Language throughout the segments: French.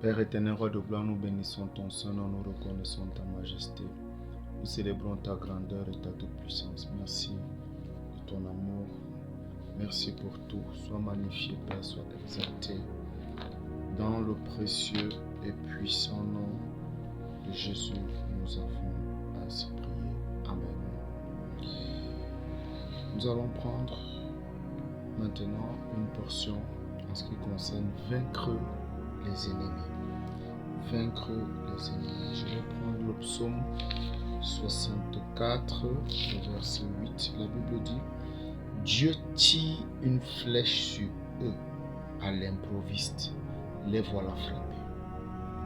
Père éternel, roi de gloire, nous bénissons ton Saint-Nom, nous reconnaissons ta majesté. Nous célébrons ta grandeur et ta toute-puissance. Merci de ton amour. Merci pour tout. Sois magnifié, Père, sois exalté. Dans le précieux et puissant nom de Jésus, nous avons ainsi prié. Amen. Nous allons prendre maintenant une portion en ce qui concerne vaincre les ennemis. Vaincre les ennemis. Je vais prendre le psaume 64, le verset 8. La Bible dit: Dieu tire une flèche sur eux à l'improviste. Les voilà frappés.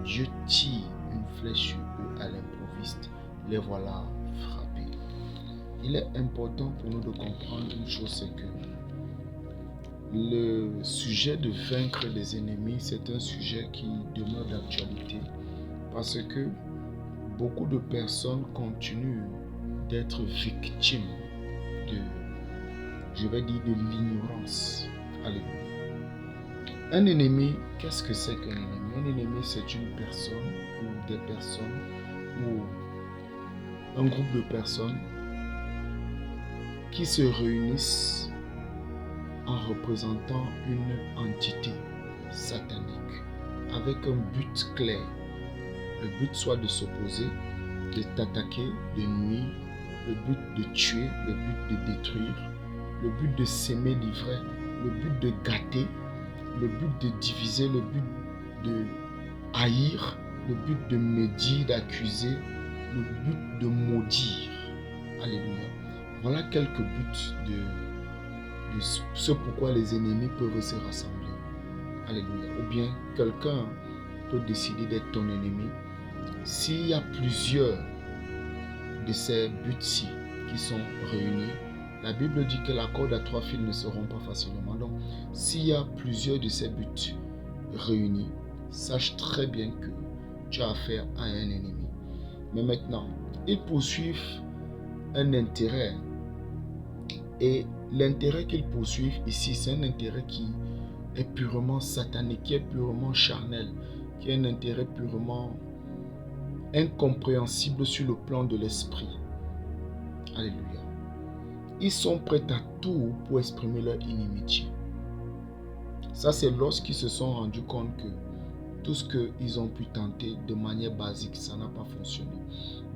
Dieu tire une flèche sur eux à l'improviste. Les voilà frappés. Il est important pour nous de comprendre une chose, c'est que le sujet de vaincre les ennemis, c'est un sujet qui demeure d'actualité parce que beaucoup de personnes continuent d'être victimes de l'ignorance. Alléluia. Un ennemi, qu'est-ce que c'est qu'un ennemi? Un ennemi, c'est une personne ou des personnes ou un groupe de personnes qui se réunissent en représentant une entité satanique avec un but clair. Le but soit de s'opposer, de t'attaquer, de nuire, le but de tuer, le but de détruire, le but de s'aimer l'ivraie, le but de gâter, le but de diviser, le but de haïr, le but de médire, d'accuser, le but de maudire. Alléluia. Voilà quelques buts de ce pourquoi les ennemis peuvent se rassembler. Alléluia. Ou bien quelqu'un peut décider d'être ton ennemi. S'il y a plusieurs de ces buts-ci qui sont réunis, la Bible dit que la corde à 3 fils ne se rompt pas facilement. Donc, s'il y a plusieurs de ces buts réunis, sache très bien que tu as affaire à un ennemi. Mais maintenant, ils poursuivent un intérêt. Et l'intérêt qu'ils poursuivent ici, c'est un intérêt qui est purement satanique, qui est purement charnel, qui est un intérêt purement incompréhensible sur le plan de l'esprit. Alléluia. Ils sont prêts à tout pour exprimer leur inimitié. Ça, c'est lorsqu'ils se sont rendus compte que tout ce qu'ils ont pu tenter de manière basique, ça n'a pas fonctionné.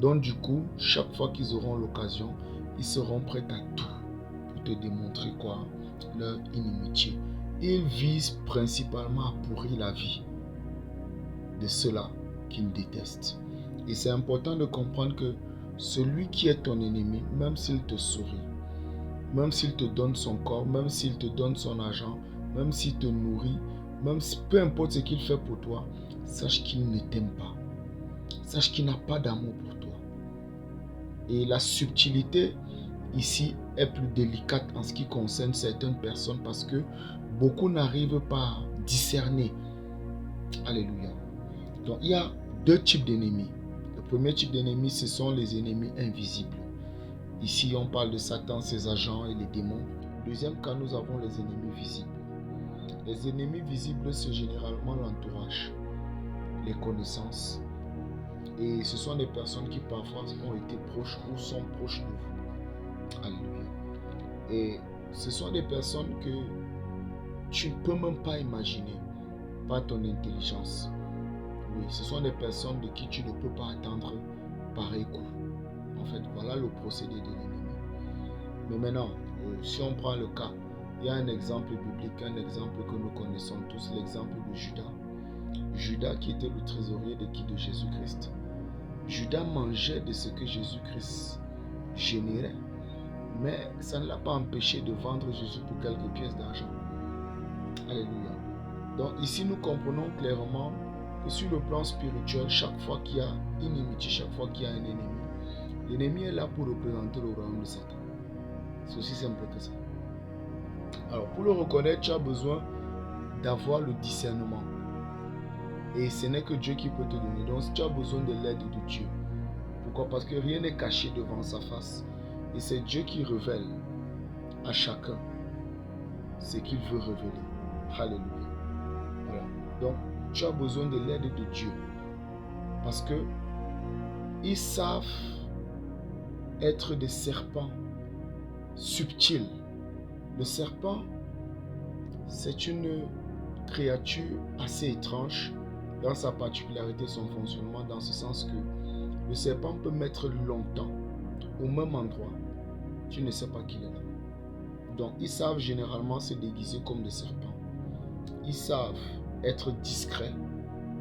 Donc du coup, chaque fois qu'ils auront l'occasion, ils seront prêts à tout pour te démontrer quoi? Leur inimitié. Ils visent principalement à pourrir la vie de ceux-là qu'ils détestent. Et c'est important de comprendre que celui qui est ton ennemi, même s'il te sourit, même s'il te donne son corps, même s'il te donne son argent, même s'il te nourrit, même si, peu importe ce qu'il fait pour toi, sache qu'il ne t'aime pas. Sache qu'il n'a pas d'amour pour toi. Et la subtilité ici est plus délicate en ce qui concerne certaines personnes parce que beaucoup n'arrivent pas à discerner. Alléluia. Donc il y a deux types d'ennemis. Le premier type d'ennemis, ce sont les ennemis invisibles. Ici, on parle de Satan, ses agents et les démons. Deuxième cas, nous avons les ennemis visibles. Les ennemis visibles, c'est généralement l'entourage, les connaissances. Et ce sont des personnes qui parfois ont été proches ou sont proches de vous. Alléluia. Et ce sont des personnes que tu ne peux même pas imaginer par ton intelligence. Oui, ce sont des personnes de qui tu ne peux pas attendre pareil coup. En fait, voilà le procédé de l'ennemi. Mais maintenant, si on prend le cas, il y a un exemple biblique, un exemple que nous connaissons tous, l'exemple de Judas. Judas qui était le trésorier de Jésus-Christ. Judas mangeait de ce que Jésus-Christ générait. Mais ça ne l'a pas empêché de vendre Jésus pour quelques pièces d'argent. Alléluia. Donc ici, nous comprenons clairement que sur le plan spirituel, chaque fois qu'il y a une inimitié, chaque fois qu'il y a un ennemi, l'ennemi est là pour représenter le royaume de Satan. C'est aussi simple que ça. Alors, pour le reconnaître, tu as besoin d'avoir le discernement. Et ce n'est que Dieu qui peut te donner. Donc, tu as besoin de l'aide de Dieu. Pourquoi? Parce que rien n'est caché devant sa face. Et c'est Dieu qui révèle à chacun ce qu'il veut révéler. Alléluia. Voilà. Donc, tu as besoin de l'aide de Dieu. Parce que ils savent être des serpents subtils. Le serpent, c'est une créature assez étrange dans sa particularité, son fonctionnement, dans ce sens que le serpent peut mettre longtemps au même endroit. Tu ne sais pas qu'il est là. Donc, ils savent généralement se déguiser comme des serpents. Ils savent être discrets.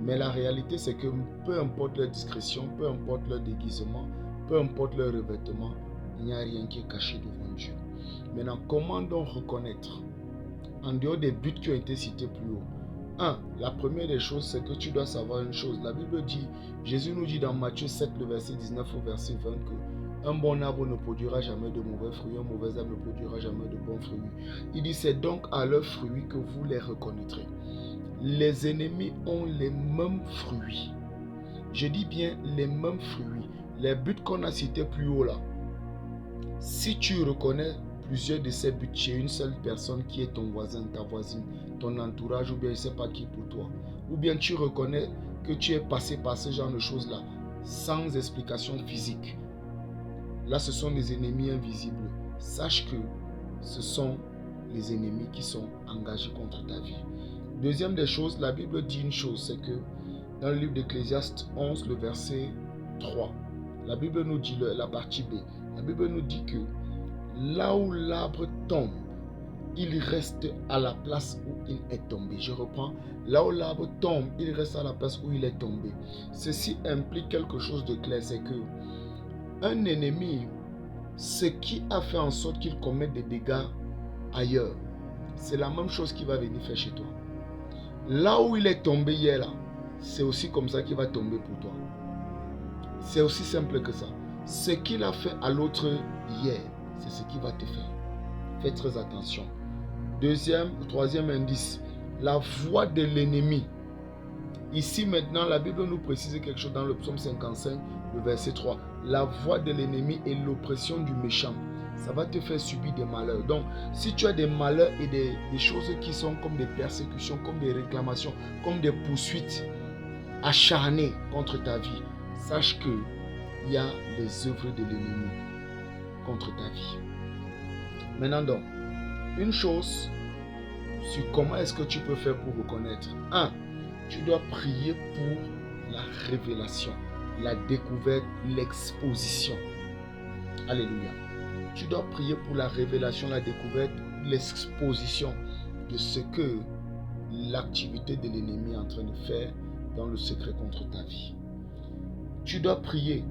Mais la réalité, c'est que peu importe leur discrétion, peu importe leur déguisement, peu importe leur revêtement, il n'y a rien qui est caché devant Dieu. Maintenant, comment donc reconnaître, en dehors des buts qui ont été cités plus haut? La première des choses, c'est que tu dois savoir une chose. La Bible dit, Jésus nous dit dans Matthieu 7, le verset 19 au verset 20 que un bon arbre ne produira jamais de mauvais fruits, un mauvais arbre ne produira jamais de bons fruits. Il dit, c'est donc à leurs fruits que vous les reconnaîtrez. Les ennemis ont les mêmes fruits. Je dis bien les mêmes fruits. Les buts qu'on a cités plus haut là. Si tu reconnais plusieurs de ces buts chez une seule personne qui est ton voisin, ta voisine, ton entourage ou bien je ne sais pas qui pour toi, ou bien tu reconnais que tu es passé par ce genre de choses là sans explication physique. Là, ce sont des ennemis invisibles. Sache que ce sont les ennemis qui sont engagés contre ta vie. Deuxième des choses, la Bible dit une chose, c'est que dans le livre d'Ecclésiaste 11, le verset 3, la Bible nous dit, la partie B, la Bible nous dit que là où l'arbre tombe, il reste à la place où il est tombé. Je reprends, là où l'arbre tombe, il reste à la place où il est tombé. Ceci implique quelque chose de clair, c'est que un ennemi, ce qui a fait en sorte qu'il commette des dégâts ailleurs, c'est la même chose qui va venir faire chez toi. Là où il est tombé hier, là, c'est aussi comme ça qu'il va tomber pour toi. C'est aussi simple que ça. Ce qu'il a fait à l'autre hier, c'est ce qui va te faire. Fais très attention. Troisième indice, la voix de l'ennemi. Ici maintenant, la Bible nous précise quelque chose dans le psaume 55, le verset 3. La voix de l'ennemi et l'oppression du méchant. Ça va te faire subir des malheurs. Donc, si tu as des malheurs et des choses qui sont comme des persécutions, comme des réclamations, comme des poursuites acharnées contre ta vie, sache qu'il y a les œuvres de l'ennemi contre ta vie. Maintenant donc, une chose sur comment est-ce que tu peux faire pour reconnaître. Tu dois prier pour la révélation, la découverte, l'exposition. Alléluia. Tu dois prier pour la révélation, la découverte, l'exposition de ce que l'activité de l'ennemi est en train de faire dans le secret contre ta vie. Tu dois prier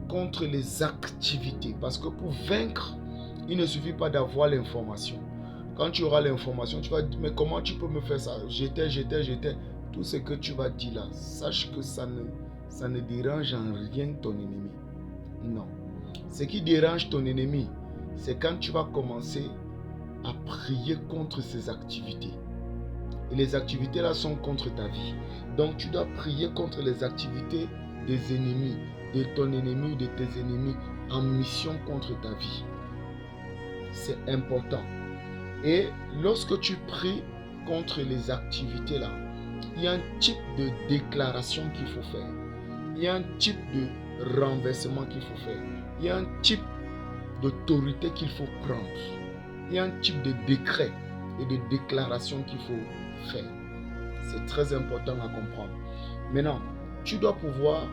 contre les activités parce que pour vaincre, il ne suffit pas d'avoir l'information. Quand tu auras l'information, tu vas dire, mais comment tu peux me faire ça? J'étais. Tout ce que tu vas dire là, sache que ça ne dérange en rien ton ennemi. Non. Ce qui dérange ton ennemi, c'est quand tu vas commencer à prier contre ses activités. Et les activités là sont contre ta vie. Donc tu dois prier contre les activités des ennemis, de ton ennemi ou de tes ennemis en mission contre ta vie. C'est important. Et lorsque tu pries contre les activités là, il y a un type de déclaration qu'il faut faire. Il y a un type de renversement qu'il faut faire. Il y a un type d'autorité qu'il faut prendre. Il y a un type de décret et de déclaration qu'il faut faire. C'est très important à comprendre. Maintenant, tu dois pouvoir,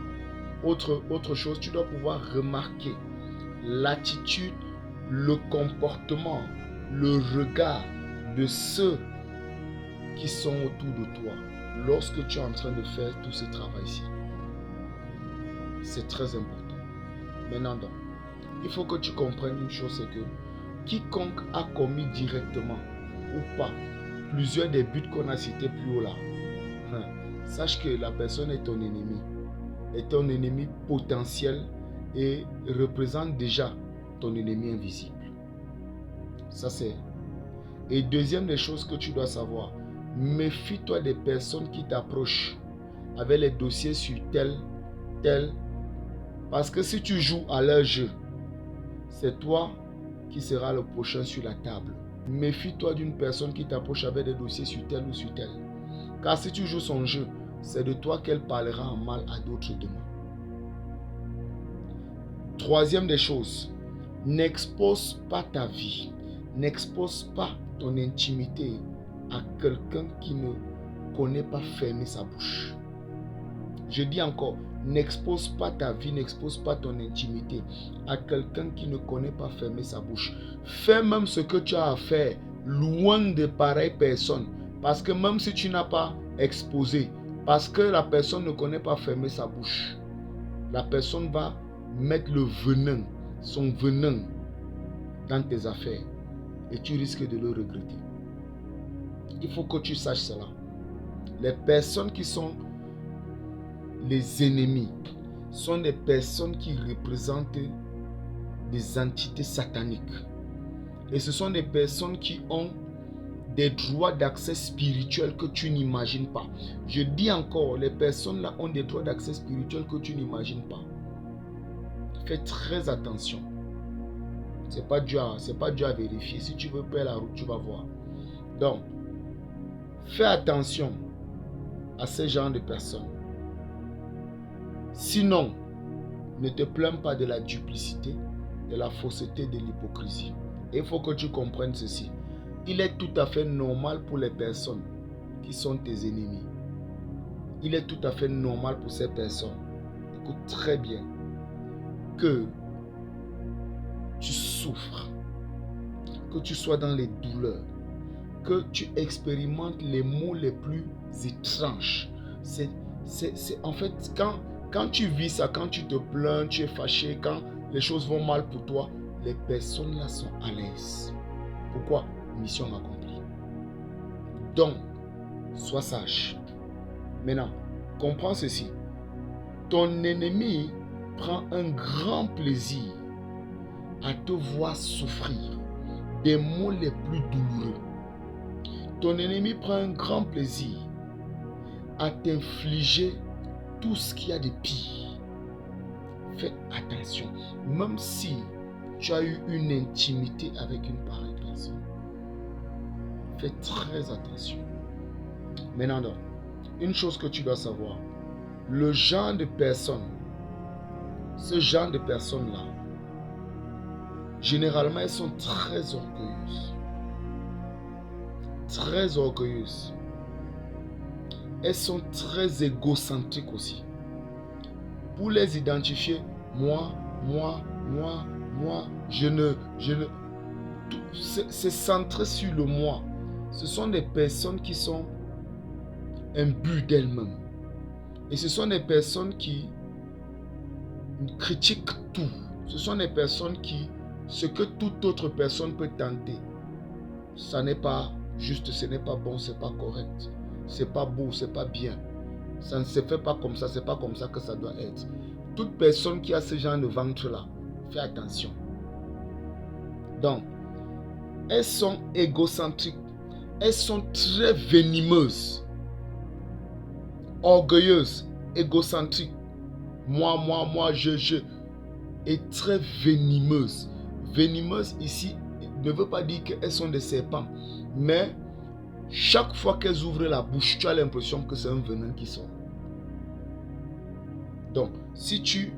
autre chose, tu dois pouvoir remarquer l'attitude, le comportement, le regard de ceux qui sont autour de toi lorsque tu es en train de faire tout ce travail-ci. C'est très important. Maintenant donc, il faut que tu comprennes une chose, c'est que quiconque a commis directement ou pas plusieurs des buts qu'on a cités plus haut là, sache que la personne est ton ennemi potentiel et représente déjà ton ennemi invisible. Ça c'est. Et deuxième des choses que tu dois savoir, méfie-toi des personnes qui t'approchent avec les dossiers sur tel. Parce que si tu joues à leur jeu, c'est toi qui sera le prochain sur la table. Méfie-toi d'une personne qui t'approche avec des dossiers sur tel ou sur tel. Car si tu joues son jeu, c'est de toi qu'elle parlera en mal à d'autres demain. Troisième des choses, n'expose pas ta vie, n'expose pas ton intimité à quelqu'un qui ne connaît pas fermer sa bouche. Je dis encore, n'expose pas ta vie, n'expose pas ton intimité à quelqu'un qui ne connaît pas fermer sa bouche. Fais même ce que tu as à faire loin de pareilles personnes. Parce que même si tu n'as pas exposé, parce que la personne ne connaît pas fermer sa bouche, la personne va mettre le venin, son venin dans tes affaires et tu risques de le regretter. Il faut que tu saches cela. Les personnes qui sont les ennemis sont des personnes qui représentent des entités sataniques. Et ce sont des personnes qui ont des droits d'accès spirituels que tu n'imagines pas. Je dis encore, les personnes là ont des droits d'accès spirituels que tu n'imagines pas. Fais très attention. C'est pas dur à vérifier. Si tu veux perdre la route, tu vas voir. Donc, fais attention à ce genre de personnes. Sinon, ne te plains pas de la duplicité, de la fausseté, de l'hypocrisie. Il faut que tu comprennes ceci. Il est tout à fait normal pour les personnes qui sont tes ennemis. Il est tout à fait normal pour ces personnes. Écoute très bien. Que tu souffres. Que tu sois dans les douleurs. Que tu expérimentes les maux les plus étranges. En fait, quand tu vis ça, quand tu te plains, tu es fâché, quand les choses vont mal pour toi, les personnes là sont à l'aise. Pourquoi? Mission accomplie. Donc, sois sage. Maintenant, comprends ceci. Ton ennemi prend un grand plaisir à te voir souffrir des maux les plus douloureux. Ton ennemi prend un grand plaisir à t'infliger tout ce qu'il y a de pire. Fais attention. Même si tu as eu une intimité avec une pareille personne, fais très attention. Maintenant, une chose que tu dois savoir, le genre de personnes, ce genre de personnes-là, généralement, elles sont très orgueilleuses. Très orgueilleuses. Elles sont très égocentriques aussi. Pour les identifier, moi, je ne. C'est centré sur le moi. Ce sont des personnes qui sont imbues d'elles-mêmes. Et ce sont des personnes qui critiquent tout. Ce sont des personnes qui, ce que toute autre personne peut tenter, ça n'est pas juste, ce n'est pas bon, c'est pas correct. C'est pas beau, c'est pas bien. Ça ne se fait pas comme ça, c'est pas comme ça que ça doit être. Toute personne qui a ce genre de ventre-là, fais attention. Donc, elles sont égocentriques. Elles sont très venimeuses. Orgueilleuses, égocentriques. Moi, je. Et très venimeuses. Venimeuses ici ne veut pas dire qu'elles sont des serpents. Mais chaque fois qu'elles ouvrent la bouche, tu as l'impression que c'est un venin qui sort. Donc, si tu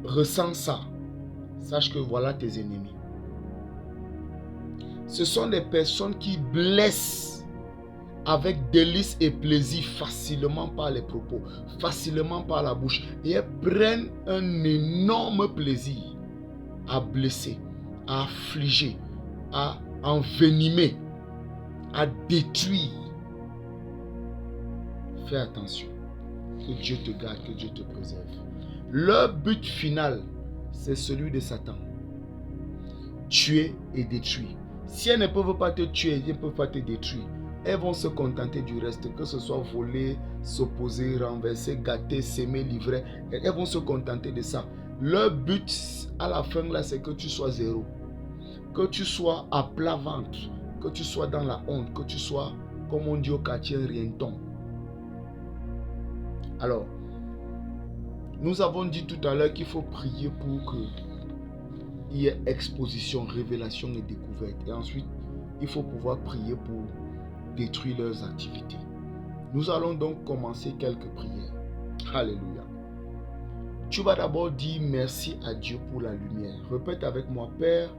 ressens ça, sache que voilà tes ennemis. Ce sont des personnes qui blessent avec délice et plaisir facilement par les propos, facilement par la bouche. Et elles prennent un énorme plaisir à blesser, à affliger, à envenimer, à détruire. Fais attention. Que Dieu te garde, que Dieu te préserve. Leur but final, c'est celui de Satan. Tuer et détruire. Si elles ne peuvent pas te tuer, elles ne peuvent pas te détruire. Elles vont se contenter du reste, que ce soit voler, s'opposer, renverser, gâter, s'aimer, livrer. Elles vont se contenter de ça. Leur but à la fin là, c'est que tu sois zéro. Que tu sois à plat ventre. Que tu sois dans la honte. Que tu sois, comme on dit au quartier, rienton. Alors, nous avons dit tout à l'heure qu'il faut prier pour que il y ait exposition, révélation et découverte. Et ensuite, il faut pouvoir prier pour détruire leurs activités. Nous allons donc commencer quelques prières. Alléluia. Tu vas d'abord dire merci à Dieu pour la lumière. Répète avec moi, Père,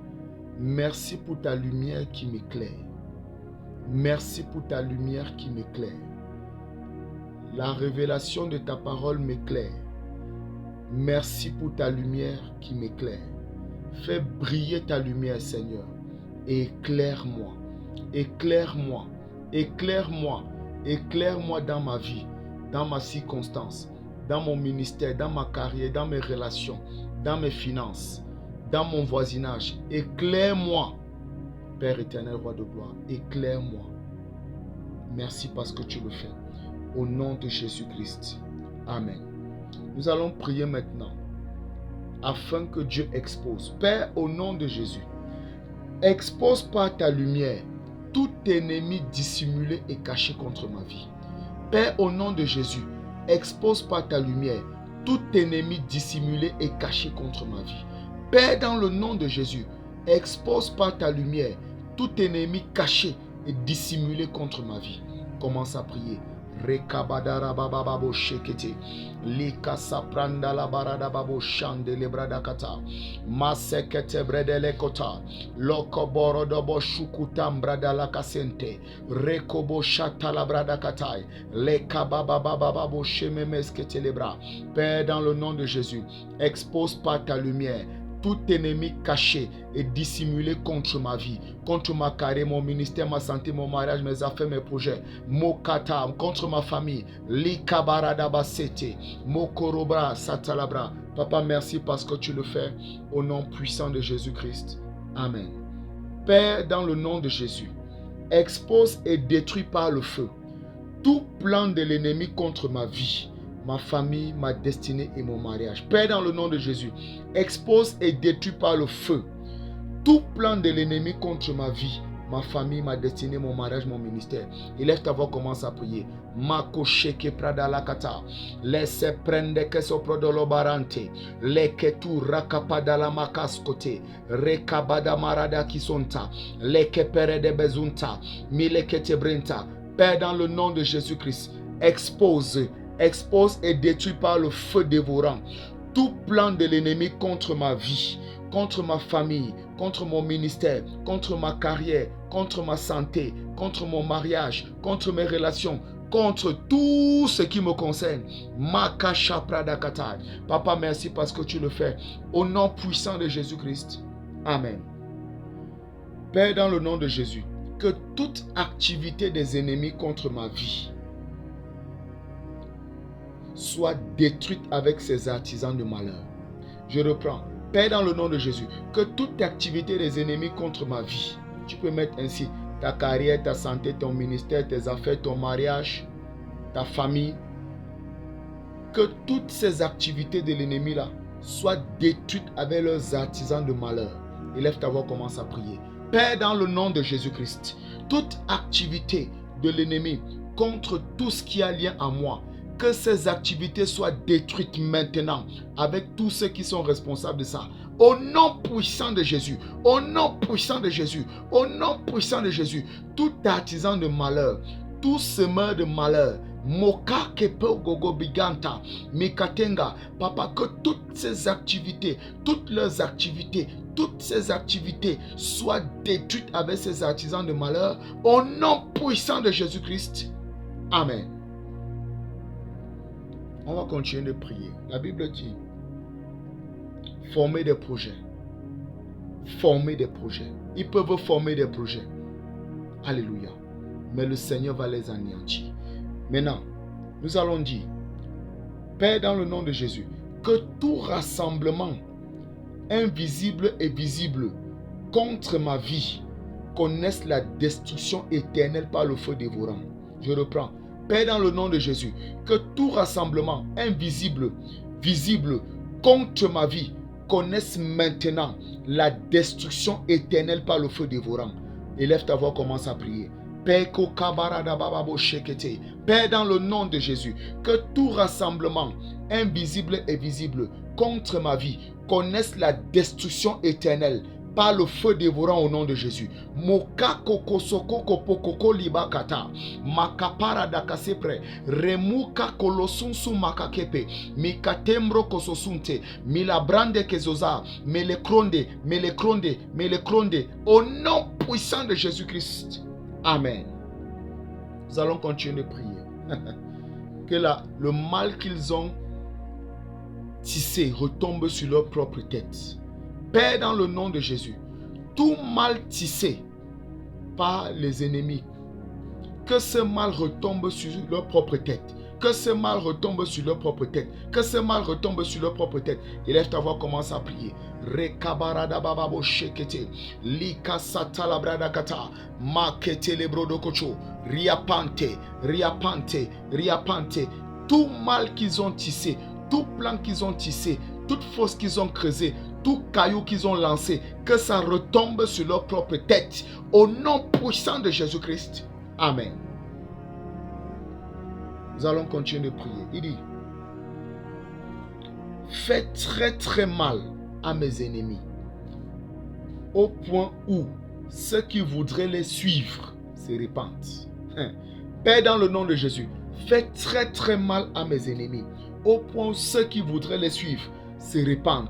merci pour ta lumière qui m'éclaire. Merci pour ta lumière qui m'éclaire. La révélation de ta parole m'éclaire. Merci pour ta lumière qui m'éclaire. Fais briller ta lumière, Seigneur, et éclaire-moi. Éclaire-moi. Éclaire-moi. Éclaire-moi dans ma vie, dans ma circonstance, dans mon ministère, dans ma carrière, dans mes relations, dans mes finances, dans mon voisinage. Éclaire-moi, Père éternel, roi de gloire. Éclaire-moi. Merci parce que tu le fais. Au nom de Jésus-Christ. Amen. Nous allons prier maintenant afin que Dieu expose. Père, au nom de Jésus, expose par ta lumière tout ennemi dissimulé et caché contre ma vie. Père, au nom de Jésus, expose par ta lumière tout ennemi dissimulé et caché contre ma vie. Père, dans le nom de Jésus, expose par ta lumière tout ennemi caché et dissimulé contre ma vie. Commence à prier. Rekabadara bababo shekete lika sapranda la barada babo shande lebrada kata masekete bredele kota lokoboro dobo shukutam brada la kasente rekobo shata la brada katai lekababa bababo shememeskete lebra. Père, dans le nom de Jésus, expose par ta lumière tout ennemi caché et dissimulé contre ma vie, contre ma carrière, mon ministère, ma santé, mon mariage, mes affaires, mes projets, Mokata, contre ma famille, Likabaradabasete, Mokorobra, Satalabra. Papa, merci parce que tu le fais au nom puissant de Jésus-Christ. Amen. Père, dans le nom de Jésus, expose et détruis par le feu tout plan de l'ennemi contre ma vie, ma famille, ma destinée et mon mariage. Père, dans le nom de Jésus, expose et détruis par le feu tout plan de l'ennemi contre ma vie, ma famille, ma destinée, mon mariage, mon ministère. Élève ta voix, commence à prier. Mako sheke prada la kata. Laisse prendre que soprodolo barante. Leke tu rakapada la makas kote. Rekabada marada kisonta. Leke pere de bezunta. Mileke te brenta. Père, dans le nom de Jésus-Christ, expose et détruis par le feu dévorant tout plan de l'ennemi contre ma vie, contre ma famille, contre mon ministère, contre ma carrière, contre ma santé, contre mon mariage, contre mes relations, contre tout ce qui me concerne. Makasha pradakatai. Papa, merci parce que tu le fais. Au nom puissant de Jésus-Christ. Amen. Père, dans le nom de Jésus, que toute activité des ennemis contre ma vie soit détruite avec ses artisans de malheur. Je reprends. Père, dans le nom de Jésus, que toute activité des ennemis contre ma vie, tu peux mettre ainsi ta carrière, ta santé, ton ministère, tes affaires, ton mariage, ta famille, que toutes ces activités de l'ennemi là soient détruites avec leurs artisans de malheur. Élève ta voix, commence à prier. Père, dans le nom de Jésus-Christ, toute activité de l'ennemi contre tout ce qui a lien à moi, que ces activités soient détruites maintenant avec tous ceux qui sont responsables de ça. Au nom puissant de Jésus, au nom puissant de Jésus, au nom puissant de Jésus, tout artisan de malheur, tout semeur de malheur, Moka kepo gogo biganta, mikatenga, papa, que toutes ces activités, toutes leurs activités, toutes ces activités soient détruites avec ces artisans de malheur, au nom puissant de Jésus-Christ. Amen. On va continuer de prier. La Bible dit, former des projets. Former des projets. Ils peuvent former des projets. Alléluia. Mais le Seigneur va les anéantir. Maintenant, nous allons dire, Père, dans le nom de Jésus, que tout rassemblement invisible et visible contre ma vie connaisse la destruction éternelle par le feu dévorant. Je reprends. Père, dans le nom de Jésus, que tout rassemblement invisible, visible contre ma vie connaisse maintenant la destruction éternelle par le feu dévorant. Élève ta voix, commence à prier. Père, dans le nom de Jésus, que tout rassemblement invisible et visible contre ma vie connaissent la destruction éternelle par le feu dévorant au nom de Jésus. Moka kokosoko kopokoko libakata. Makapara dakasepre. Remuka kolosunsu makakepe. Mikatembro kososunte. Milabrande kezoza. Melekronde, melekronde, melekronde. Au nom puissant de Jésus-Christ. Amen. Nous allons continuer de prier. Que le mal qu'ils ont tissé retombe sur leur propre tête. Père, dans le nom de Jésus, tout mal tissé par les ennemis, que ce mal retombe sur leur propre tête. Que ce mal retombe sur leur propre tête. Que ce mal retombe sur leur propre tête. Élève ta voix, commence à prier. Rekabarada bababo shekete. Lika satala bradakata. Makete lebrodo kocho. Riapante, riapante, riapante. Tout mal qu'ils ont tissé, tout plan qu'ils ont tissé, toute fosse qu'ils ont creusée, tout caillou qu'ils ont lancé, que ça retombe sur leur propre tête. Au nom puissant de Jésus-Christ. Amen. Nous allons continuer de prier. Il dit, fais très très mal à mes ennemis, au point où ceux qui voudraient les suivre se répandent. Père, dans le nom de Jésus, fais très très mal à mes ennemis, au point où ceux qui voudraient les suivre se répandent.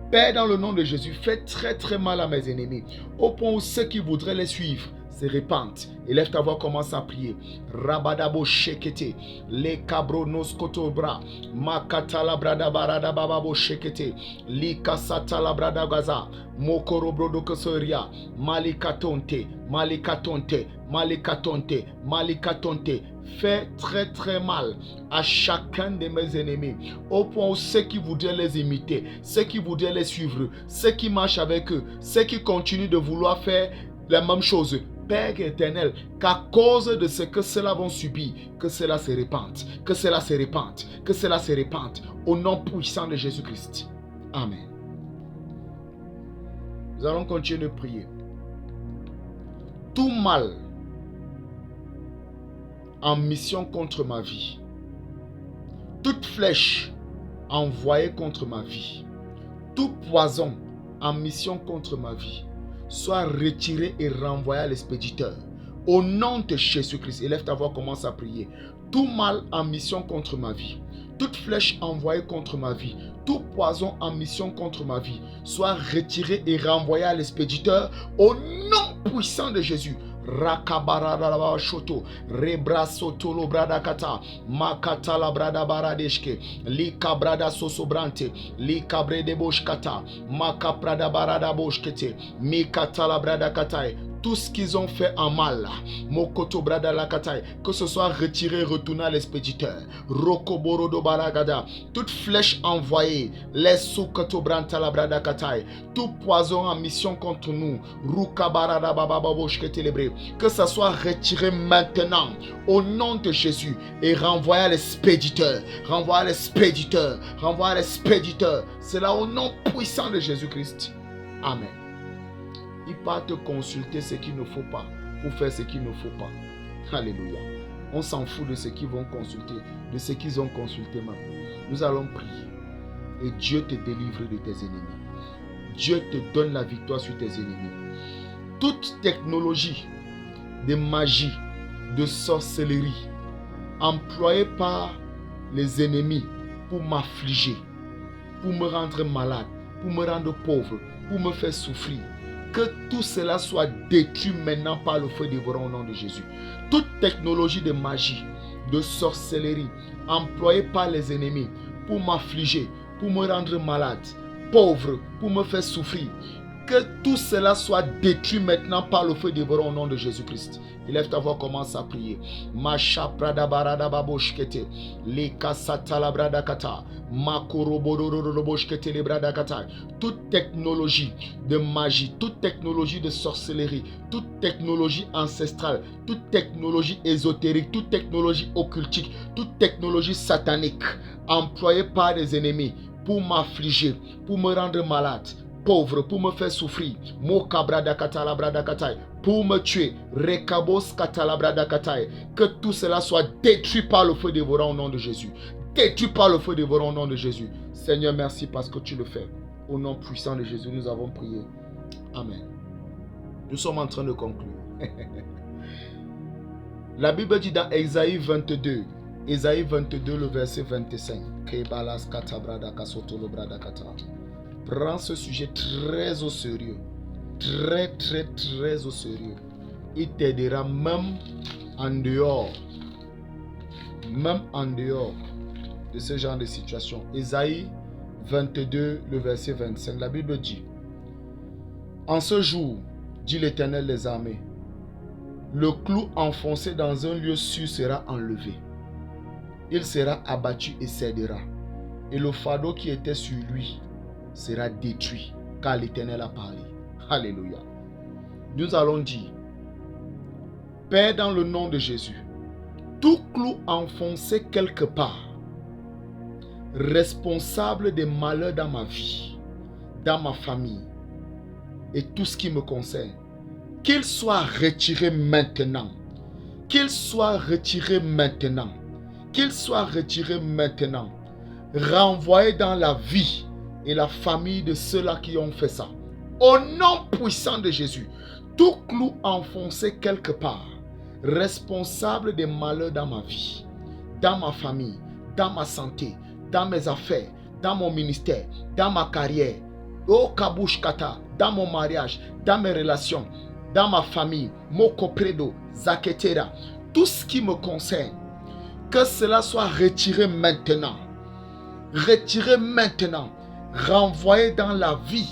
Père, dans le nom de Jésus, fais très très mal à mes ennemis, au point où ceux qui voudraient les suivre se répandent. Élève ta voix, commence à prier. Rabadabo shekete, le cabronos kotobra, makatala brada barada bababo shekete, li kasatala brada gaza, mokoro brodo kosoria, malikatonte, malikatonte, malikatonte, malikatonte. Fais très très mal à chacun de mes ennemis, au point où ceux qui voudraient les imiter, ceux qui voudraient les suivre, ceux qui marchent avec eux, ceux qui continuent de vouloir faire la même chose. Père éternel, qu'à cause de ce que ceux-là vont subir, que cela se répande, que cela se répande, que cela se répande, au nom puissant de Jésus-Christ. Amen. Nous allons continuer de prier. Tout mal en mission contre ma vie, toute flèche envoyée contre ma vie, tout poison en mission contre ma vie, soit retiré et renvoyé à l'expéditeur. Au nom de Jésus-Christ, élève ta voix, commence à prier. Tout mal en mission contre ma vie, toute flèche envoyée contre ma vie, tout poison en mission contre ma vie, soit retiré et renvoyé à l'expéditeur. Au nom puissant de Jésus. Rakabarada shoto, rebrasoto lo brada kata, makata la brada baradeshke, li kabrada sosobrante, li kabre de boshkata, makaprada barada boshkete, mikata la brada katai. Tout ce qu'ils ont fait en mal, mokoto brada la katai, que ce soit retiré, retourné à l'expéditeur. Rokoboro do baragada, toute flèche envoyée, les soukato branta la brada katai, tout poison en mission contre nous, rukabarada bababoshke télébré, que ça soit retiré maintenant au nom de Jésus et renvoyé à l'expéditeur, renvoyé à l'expéditeur, renvoyé à l'expéditeur. C'est là au nom puissant de Jésus-Christ. Amen. Il part te consulter ce qu'il ne faut pas pour faire ce qu'il ne faut pas. Alléluia. On s'en fout de ce qu'ils vont consulter, de ce qu'ils ont consulté maintenant. Nous allons prier et Dieu te délivre de tes ennemis. Dieu te donne la victoire sur tes ennemis. Toute technologie de magie, de sorcellerie employée par les ennemis pour m'affliger, pour me rendre malade, pour me rendre pauvre, pour me faire souffrir, que tout cela soit détruit maintenant par le feu dévorant au nom de Jésus. Toute technologie de magie, de sorcellerie employée par les ennemis pour m'affliger, pour me rendre malade, pauvre, pour me faire souffrir, que tout cela soit détruit maintenant par le feu dévorant au nom de Jésus-Christ. Élève ta voix, commence à prier. Masha prada barada baboshkete, leka satala brada kata, makoro bodoro boshkete le brada kata. Toute technologie de magie, toute technologie de sorcellerie, toute technologie ancestrale, toute technologie ésotérique, toute technologie occultique, toute technologie satanique employée par les ennemis pour m'affliger, pour me rendre malade, pauvre, pour me faire souffrir, pour me tuer, que tout cela soit détruit par le feu dévorant au nom de Jésus. Détruit par le feu dévorant au nom de Jésus. Seigneur, merci parce que tu le fais. Au nom puissant de Jésus, nous avons prié. Amen. Nous sommes en train de conclure. La Bible dit dans Ésaïe 22, le verset 25, prends ce sujet très au sérieux, très au sérieux. Il t'aidera même en dehors de ce genre de situation. Ésaïe 22, le verset 25, la Bible dit: en ce jour, dit l'Éternel des armées, le clou enfoncé dans un lieu sûr sera enlevé. Il sera abattu et cédera. Et le fardeau qui était sur lui sera détruit, car l'Éternel a parlé. Alléluia. Nous allons dire: Père, dans le nom de Jésus, tout clou enfoncé quelque part, responsable des malheurs dans ma vie, dans ma famille et tout ce qui me concerne, qu'il soit retiré maintenant. Qu'il soit retiré maintenant. Qu'il soit retiré maintenant. Renvoyé dans la vie et la famille de ceux-là qui ont fait ça. Au nom puissant de Jésus, tout clou enfoncé quelque part, responsable des malheurs dans ma vie, dans ma famille, dans ma santé, dans mes affaires, dans mon ministère, dans ma carrière, au Kabushkata, dans mon mariage, dans mes relations, dans ma famille, Mokopredo, Zaketera, tout ce qui me concerne, que cela soit retiré maintenant. Retiré maintenant. Renvoyé dans la vie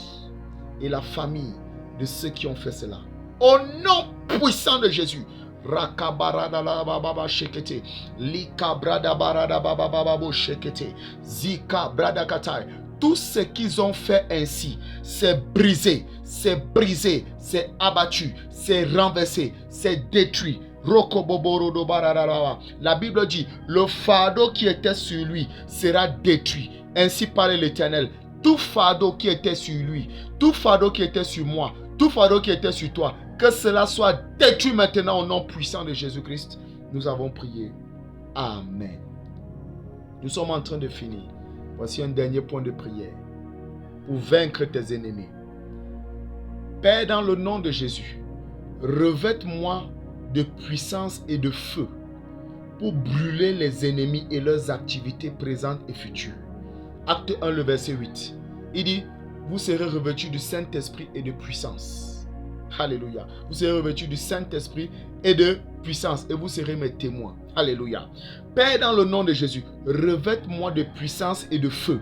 et la famille de ceux qui ont fait cela. Au nom puissant de Jésus. Rakabaradababa shekete, likabradabaradababa shekete, zika bradakatai. Tout ce qu'ils ont fait ainsi, c'est brisé, c'est abattu, c'est renversé, c'est détruit. La Bible dit, le fardeau qui était sur lui sera détruit. Ainsi parle l'Éternel. Tout fardeau qui était sur lui, tout fardeau qui était sur moi, tout fardeau qui était sur toi, que cela soit détruit maintenant au nom puissant de Jésus-Christ. Nous avons prié. Amen. Nous sommes en train de finir. Voici un dernier point de prière pour vaincre tes ennemis. Père, dans le nom de Jésus, revête-moi de puissance et de feu pour brûler les ennemis et leurs activités présentes et futures. Acte 1, le verset 8. Il dit, vous serez revêtus du Saint-Esprit et de puissance. Alléluia. Vous serez revêtus du Saint-Esprit et de puissance et vous serez mes témoins. Alléluia. Père, dans le nom de Jésus, revête-moi de puissance et de feu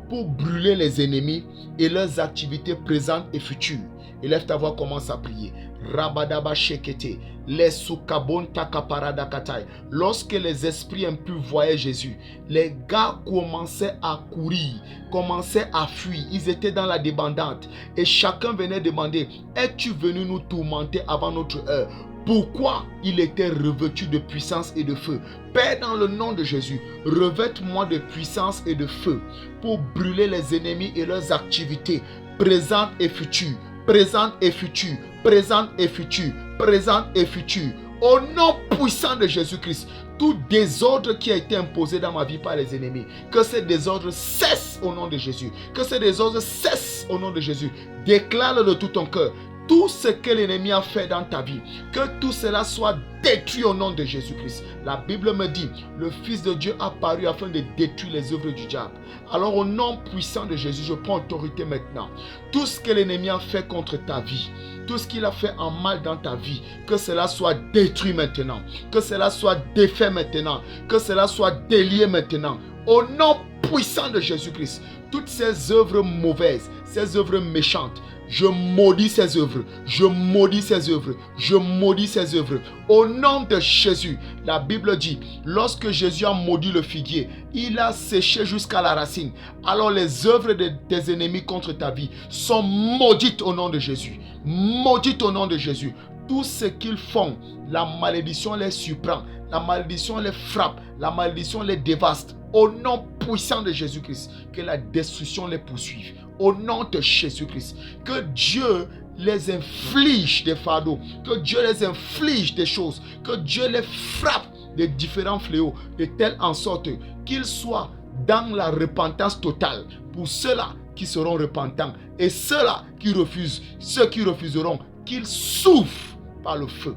pour brûler les ennemis et leurs activités présentes et futures. Élève ta voix, commence à prier. Rabadaba shekete, les soukabon takaparadakatai. Lorsque les esprits impurs voyaient Jésus, les gars commençaient à courir, commençaient à fuir. Ils étaient dans la débandante et chacun venait demander: es-tu venu nous tourmenter avant notre heure? Pourquoi il était revêtu de puissance et de feu? Père, dans le nom de Jésus, revête-moi de puissance et de feu pour brûler les ennemis et leurs activités présentes et futures. Présente et future, présente et future, présente et future. Au nom puissant de Jésus-Christ, tout désordre qui a été imposé dans ma vie par les ennemis, que ces désordres cessent au nom de Jésus. Que ces désordres cessent au nom de Jésus. Déclare de tout ton cœur. Tout ce que l'ennemi a fait dans ta vie, que tout cela soit détruit au nom de Jésus-Christ. La Bible me dit, le Fils de Dieu a paru afin de détruire les œuvres du diable. Alors au nom puissant de Jésus, je prends autorité maintenant. Tout ce que l'ennemi a fait contre ta vie, tout ce qu'il a fait en mal dans ta vie, que cela soit détruit maintenant, que cela soit défait maintenant, que cela soit délié maintenant. Au nom puissant de Jésus-Christ, toutes ces œuvres mauvaises, ces œuvres méchantes, je maudis ces œuvres, je maudis ces œuvres, je maudis ces œuvres. Au nom de Jésus, la Bible dit, lorsque Jésus a maudit le figuier, il a séché jusqu'à la racine. Alors les œuvres de tes ennemis contre ta vie sont maudites au nom de Jésus. Maudites au nom de Jésus. Tout ce qu'ils font, la malédiction les surprend, la malédiction les frappe, la malédiction les dévaste. Au nom puissant de Jésus-Christ, que la destruction les poursuive. Au nom de Jésus-Christ, que Dieu les inflige des fardeaux, que Dieu les inflige des choses, que Dieu les frappe de différents fléaux, de telle en sorte qu'ils soient dans la repentance totale. Pour ceux-là qui seront repentants. Et ceux-là qui refusent, ceux qui refuseront, qu'ils souffrent par le feu.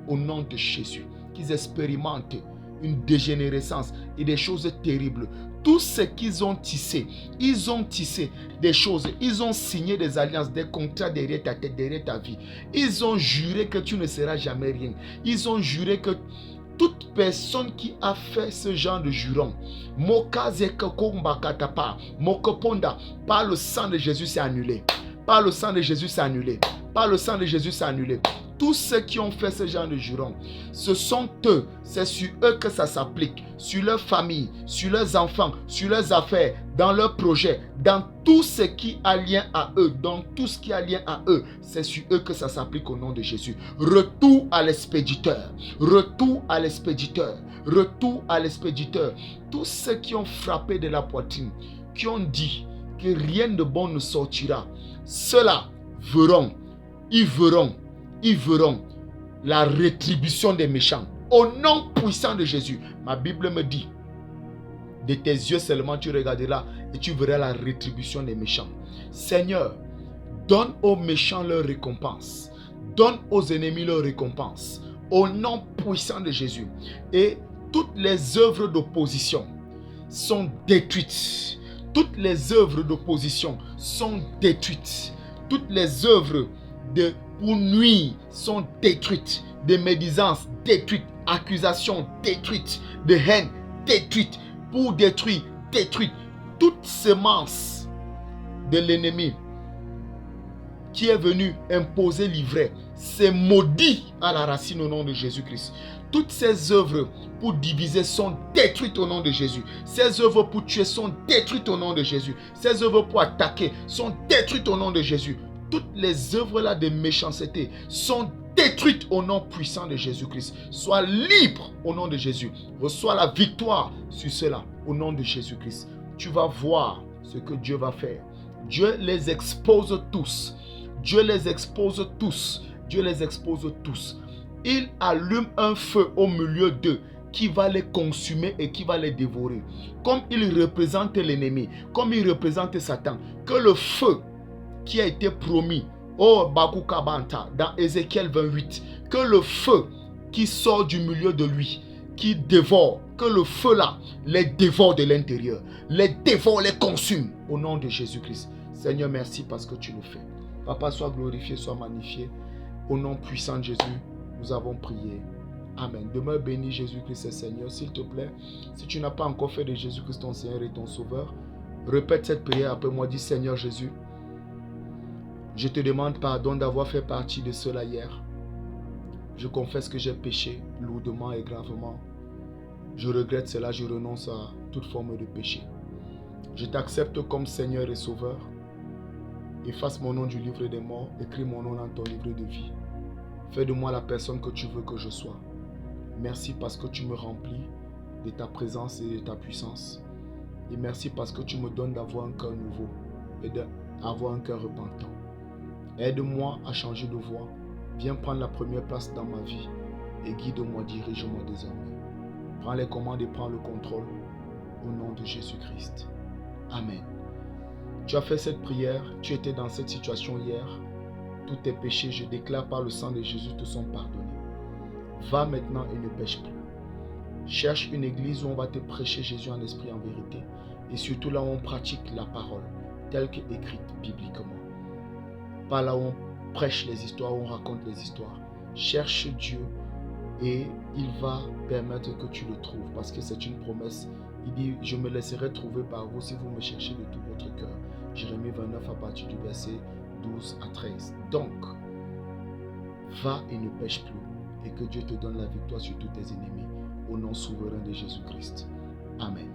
Au nom de Jésus. Qu'ils expérimentent une dégénérescence et des choses terribles. Tout ce qu'ils ont tissé, ils ont tissé des choses, ils ont signé des alliances, des contrats derrière ta tête, derrière ta vie. Ils ont juré que tu ne seras jamais rien. Ils ont juré que toute personne qui a fait ce genre de jurons, par le sang de Jésus, c'est annulé. Par le sang de Jésus, c'est annulé. Par le sang de Jésus, c'est annulé. Tous ceux qui ont fait ce genre de jurons, ce sont eux, c'est sur eux que ça s'applique, sur leur famille, sur leurs enfants, sur leurs affaires, dans leurs projets, dans tout ce qui a lien à eux, dans tout ce qui a lien à eux, c'est sur eux que ça s'applique au nom de Jésus. Retour à l'expéditeur, retour à l'expéditeur, retour à l'expéditeur. Tous ceux qui ont frappé de la poitrine, qui ont dit que rien de bon ne sortira, ceux-là verront, ils verront la rétribution des méchants. Au nom puissant de Jésus. Ma Bible me dit, de tes yeux seulement tu regarderas et tu verras la rétribution des méchants. Seigneur, donne aux méchants leur récompense. Donne aux ennemis leur récompense. Au nom puissant de Jésus. Et toutes les œuvres d'opposition sont détruites. Toutes les œuvres d'opposition sont détruites. Toutes les œuvres pour nuire sont détruites. De médisance détruites. Accusations détruites. De haine détruite. Pour détruire, détruite. Toute semence de l'ennemi qui est venu imposer l'ivraie, c'est maudit à la racine au nom de Jésus-Christ. Toutes ces œuvres pour diviser sont détruites au nom de Jésus. Ces œuvres pour tuer sont détruites au nom de Jésus. Ces œuvres pour attaquer sont détruites au nom de Jésus. Toutes les œuvres-là de méchanceté sont détruites au nom puissant de Jésus-Christ. Sois libre au nom de Jésus. Reçois la victoire sur cela au nom de Jésus-Christ. Tu vas voir ce que Dieu va faire. Dieu les expose tous. Dieu les expose tous. Dieu les expose tous. Il allume un feu au milieu d'eux qui va les consumer et qui va les dévorer. Comme il représente l'ennemi, comme il représente Satan, que le feu qui a été promis au Bakukabanta dans Ézéchiel 28, que le feu qui sort du milieu de lui, qui dévore, que le feu là les dévore de l'intérieur, les dévore, les consume au nom de Jésus-Christ. Seigneur, merci parce que tu le fais. Papa, sois glorifié, sois magnifié. Au nom puissant de Jésus, nous avons prié. Amen. Demeure béni Jésus-Christ, Seigneur. S'il te plaît, si tu n'as pas encore fait de Jésus-Christ ton Seigneur et ton Sauveur, répète cette prière après moi. Dis, Seigneur Jésus, je te demande pardon d'avoir fait partie de cela hier. Je confesse que j'ai péché lourdement et gravement. Je regrette cela, je renonce à toute forme de péché. Je t'accepte comme Seigneur et Sauveur. Efface mon nom du livre des morts, écris mon nom dans ton livre de vie. Fais de moi la personne que tu veux que je sois. Merci parce que tu me remplis de ta présence et de ta puissance. Et merci parce que tu me donnes d'avoir un cœur nouveau et d'avoir un cœur repentant. Aide-moi à changer de voie. Viens prendre la première place dans ma vie et guide-moi, dirige-moi désormais. Prends les commandes et prends le contrôle au nom de Jésus-Christ. Amen. Tu as fait cette prière, tu étais dans cette situation hier. Tous tes péchés, je déclare par le sang de Jésus, te sont pardonnés. Va maintenant et ne pêche plus. Cherche une église où on va te prêcher Jésus en esprit et en vérité. Et surtout là où on pratique la parole, telle qu'écrite bibliquement. Pas là où on prêche les histoires, où on raconte les histoires. Cherche Dieu et il va permettre que tu le trouves. Parce que c'est une promesse. Il dit, je me laisserai trouver par vous si vous me cherchez de tout votre cœur. Jérémie 29 à partir du verset 12 à 13. Donc, va et ne pêche plus. Et que Dieu te donne la victoire sur tous tes ennemis. Au nom souverain de Jésus-Christ. Amen.